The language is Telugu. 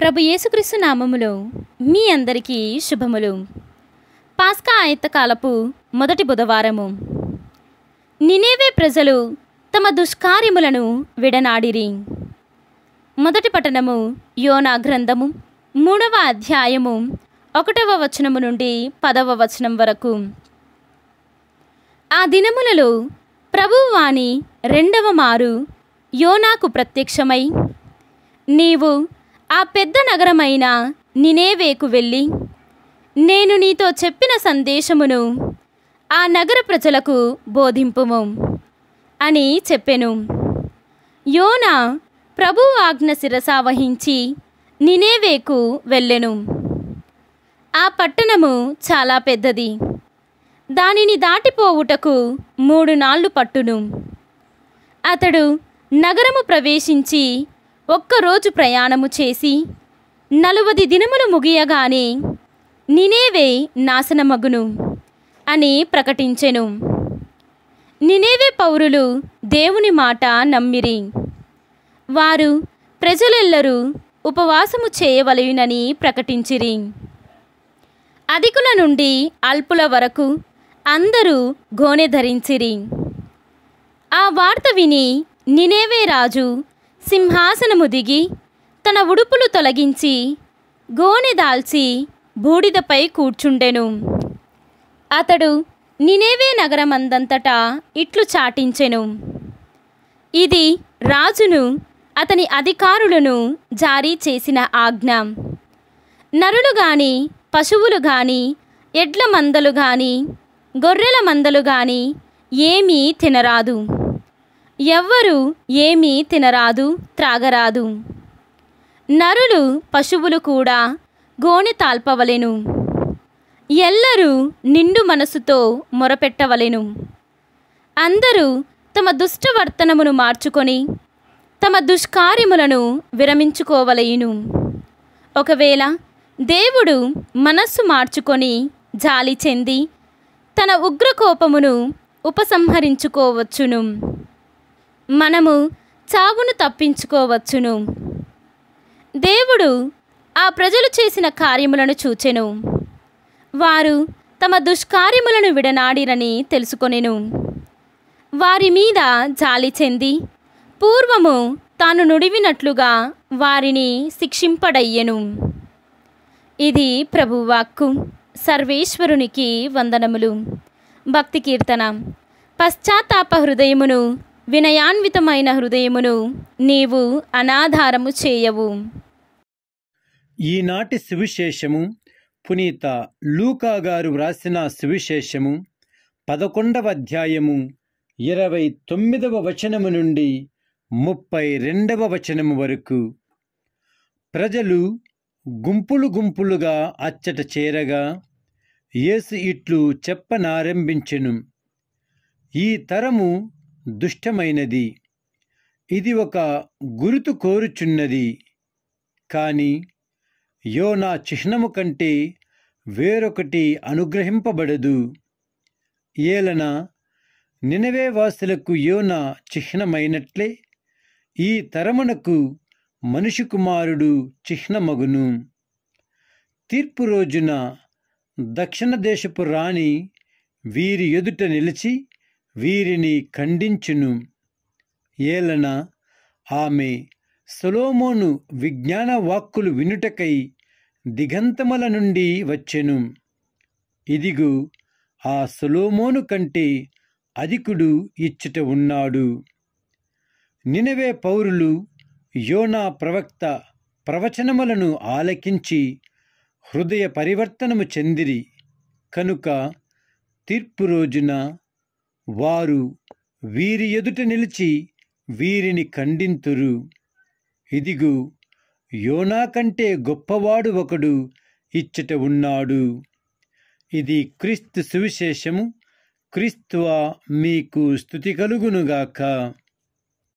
ప్రభు యేసుక్రీస్తు నామములో మీ అందరికీ శుభములు. పాస్కా ఆయత్తకాలపు మొదటి బుధవారము. నినేవే ప్రజలు తమ దుష్కార్యములను విడనాడిరి. మొదటి పట్టణము యోనా గ్రంథము 3వ అధ్యాయము 1వ వచనము నుండి 10వ వచనం వరకు. ఆ దినములలో ప్రభువు వాణి రెండవ మారు యోనాకు ప్రత్యక్షమై, నీవు ఆ పెద్ద నగరమైన నినేవేకు వెళ్ళి నేను నీతో చెప్పిన సందేశమును ఆ నగర ప్రజలకు బోధింపుము అని చెప్పెను. యోనా ప్రభువు ఆజ్ఞ శిరసావహించి నినేవేకు వెళ్ళెను. ఆ పట్టణము చాలా పెద్దది. దానిని దాటిపోవుటకు 3 నాళ్ళు పట్టును. అతడు నగరము ప్రవేశించి ఒక్కరోజు ప్రయాణము చేసి 40 దినములు ముగియగానే నినేవే నాశనమగును అని ప్రకటించెను. నినేవే పౌరులు దేవుని మాట నమ్మిరి. వారు ప్రజలెల్లరూ ఉపవాసము చేయవలయునని ప్రకటించిరి. అధికుల నుండి అల్పుల వరకు అందరూ గోనె ధరించిరి. ఆ వార్త విని నినేవే రాజు సింహాసనము దిగి తన ఉడుపులు తొలగించి గోనె దాల్చి బూడిదపై కూర్చుండెను. అతడు నినేవే నగరమందంతటా ఇట్లు చాటించెను, ఇది రాజును అతని అధికారులను జారీ చేసిన ఆజ్ఞ. నరులు గాని పశువులు గాని ఎడ్ల మందలు గాని గొర్రెల మందలు గాని ఏమీ తినరాదు. ఎవ్వరూ ఏమీ తినరాదు, త్రాగరాదు. నరులు పశువులు కూడా గోనె తాల్పవలెను. ఎల్లరూ నిండు మనసుతో మొరపెట్టవలెను. అందరూ తమ దుష్టవర్తనమును మార్చుకొని తమ దుష్కార్యములను విరమించుకోవలెను. ఒకవేళ దేవుడు మనస్సు మార్చుకొని జాలి చెంది తన ఉగ్రకోపమును ఉపసంహరించుకోవచ్చును. మనము చావును తప్పించుకోవచ్చును. దేవుడు ఆ ప్రజలు చేసిన కార్యములను చూచెను. వారు తమ దుష్కార్యములను విడనాడిరని తెలుసుకొనెను. వారి మీద జాలి చెంది పూర్వము తాను నుడివినట్లుగా వారిని శిక్షింపడయ్యెను. ఇది ప్రభువాక్కు. సర్వేశ్వరునికి వందనములు. భక్తి కీర్తన. పశ్చాత్తాప హృదయమును వినయాన్వితమైన హృదయమును నీవు అనాధారము చేయవు. ఈనాటి సువిశేషము పునీత లూకా గారు వ్రాసిన సువిశేషము 11వ అధ్యాయము 29వ వచనము నుండి 32వ వచనము వరకు. ప్రజలు గుంపులు గుంపులుగా అచ్చట చేరగా యేసు ఇట్లు చెప్పనారంభించెను, ఈ తరము దుష్టమైనది. ఇది ఒక గురుతు కోరుచున్నది. కాని యోనా చిహ్నము కంటే వేరొకటి అనుగ్రహింపబడదు. ఏలన నినవే వాసులకు యోనా చిహ్నమైనట్లే ఈ తరమునకు మనిషి కుమారుడు చిహ్నమగును. తీర్పు రోజున దక్షిణ దేశపు రాణి వీరి ఎదుట నిలిచి వీరిని ఖండించును. ఏలన ఆమె సొలొమోను విజ్ఞాన వాక్కులు వినుటకై దిగంతముల నుండి వచ్చెను. ఇదిగో, ఆ సొలొమోను కంటే అధికుడు ఇచ్చట ఉన్నాడు. నినవే పౌరులు యోనా ప్రవక్త ప్రవచనములను ఆలకించి హృదయ పరివర్తనము చెందిరి కనుక తీర్పు రోజున వారు వీరి ఎదుట నిలిచి వీరిని ఖండింతురు. ఇదిగో, యోనా కంటే గొప్పవాడు ఒకడు ఇచ్చట ఉన్నాడు. ఇది క్రీస్తు సువిశేషము. క్రీస్తువా మీకు స్తుతి కలుగునుగాక.